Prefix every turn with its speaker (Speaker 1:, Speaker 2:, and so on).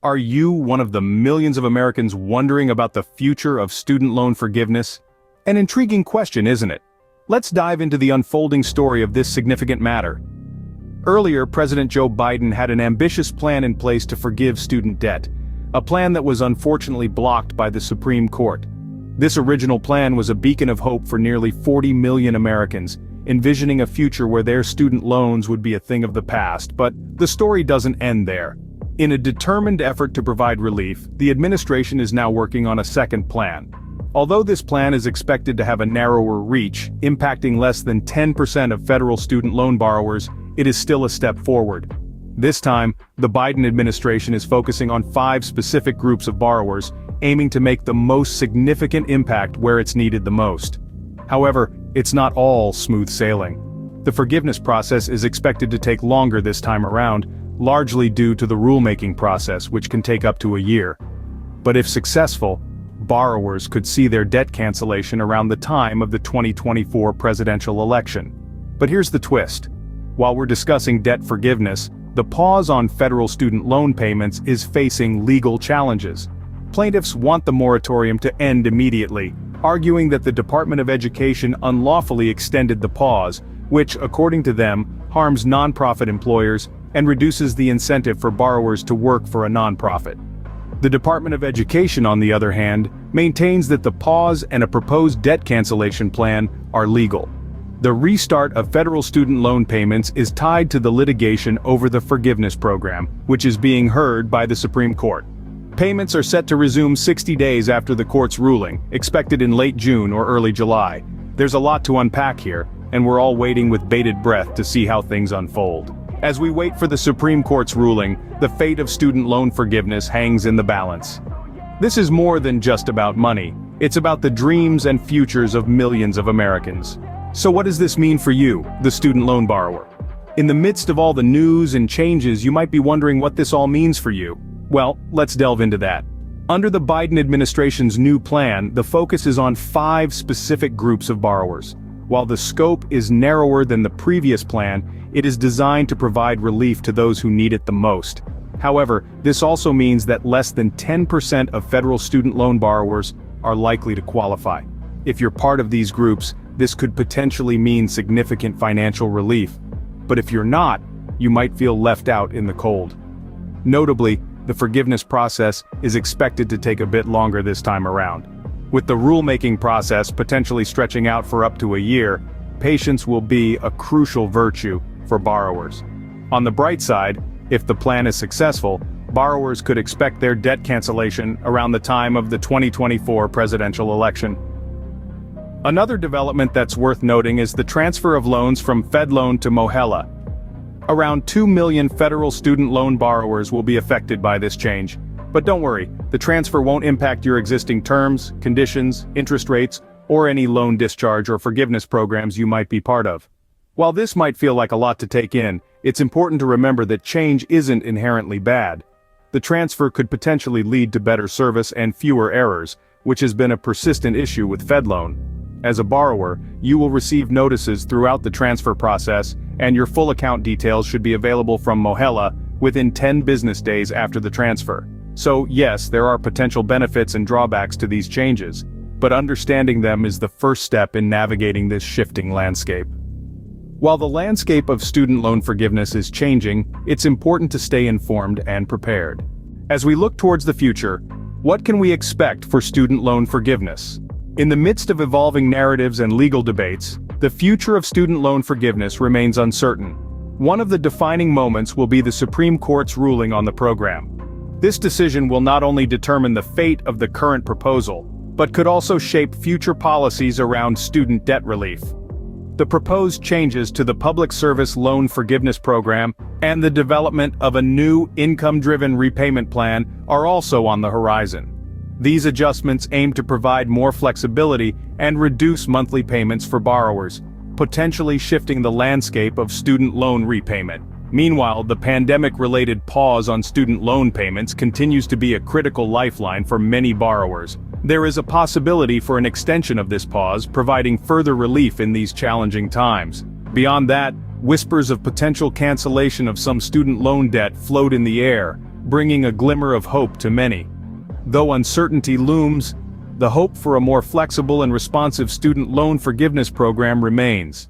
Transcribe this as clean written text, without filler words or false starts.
Speaker 1: Are you one of the millions of Americans wondering about the future of student loan forgiveness? An intriguing question, isn't it? Let's dive into the unfolding story of this significant matter. Earlier, President Joe Biden had an ambitious plan in place to forgive student debt, a plan that was unfortunately blocked by the Supreme Court. This original plan was a beacon of hope for nearly 40 million Americans, envisioning a future where their student loans would be a thing of the past, but the story doesn't end there. In a determined effort to provide relief, the administration is now working on a second plan. Although this plan is expected to have a narrower reach, impacting less than 10% of federal student loan borrowers, it is still a step forward. This time, the Biden administration is focusing on 5 specific groups of borrowers, aiming to make the most significant impact where it's needed the most. However, it's not all smooth sailing. The forgiveness process is expected to take longer this time around, largely due to the rulemaking process, which can take up to a year. But if successful, borrowers could see their debt cancellation around the time of the 2024 presidential election. But here's the twist. While we're discussing debt forgiveness, the pause on federal student loan payments is facing legal challenges. Plaintiffs want the moratorium to end immediately, arguing that the Department of Education unlawfully extended the pause, which, according to them, harms nonprofit employers and reduces the incentive for borrowers to work for a nonprofit. The Department of Education, on the other hand, maintains that the pause and a proposed debt cancellation plan are legal. The restart of federal student loan payments is tied to the litigation over the forgiveness program, which is being heard by the Supreme Court. Payments are set to resume 60 days after the court's ruling, expected in late June or early July. There's a lot to unpack here, and we're all waiting with bated breath to see how things unfold. As we wait for the Supreme Court's ruling, the fate of student loan forgiveness hangs in the balance. This is more than just about money. It's about the dreams and futures of millions of Americans. So what does this mean for you, the student loan borrower? In the midst of all the news and changes, you might be wondering what this all means for you. Well, let's delve into that. Under the Biden administration's new plan, the focus is on 5 specific groups of borrowers. While the scope is narrower than the previous plan, it is designed to provide relief to those who need it the most. However, this also means that less than 10% of federal student loan borrowers are likely to qualify. If you're part of these groups, this could potentially mean significant financial relief. But if you're not, you might feel left out in the cold. Notably, the forgiveness process is expected to take a bit longer this time around. With the rulemaking process potentially stretching out for up to a year, patience will be a crucial virtue for borrowers. On the bright side, if the plan is successful, borrowers could expect their debt cancellation around the time of the 2024 presidential election. Another development that's worth noting is the transfer of loans from FedLoan to Mohela. Around 2 million federal student loan borrowers will be affected by this change. But don't worry, the transfer won't impact your existing terms, conditions, interest rates, or any loan discharge or forgiveness programs you might be part of. While this might feel like a lot to take in, it's important to remember that change isn't inherently bad. The transfer could potentially lead to better service and fewer errors, which has been a persistent issue with FedLoan. As a borrower, you will receive notices throughout the transfer process, and your full account details should be available from Mohela within 10 business days after the transfer. So yes, there are potential benefits and drawbacks to these changes, but understanding them is the first step in navigating this shifting landscape. While the landscape of student loan forgiveness is changing, it's important to stay informed and prepared. As we look towards the future, what can we expect for student loan forgiveness? In the midst of evolving narratives and legal debates, the future of student loan forgiveness remains uncertain. One of the defining moments will be the Supreme Court's ruling on the program. This decision will not only determine the fate of the current proposal, but could also shape future policies around student debt relief. The proposed changes to the Public Service Loan Forgiveness Program and the development of a new income-driven repayment plan are also on the horizon. These adjustments aim to provide more flexibility and reduce monthly payments for borrowers, potentially shifting the landscape of student loan repayment. Meanwhile, the pandemic-related pause on student loan payments continues to be a critical lifeline for many borrowers. There is a possibility for an extension of this pause, providing further relief in these challenging times. Beyond that, whispers of potential cancellation of some student loan debt float in the air, bringing a glimmer of hope to many. Though uncertainty looms, the hope for a more flexible and responsive student loan forgiveness program remains.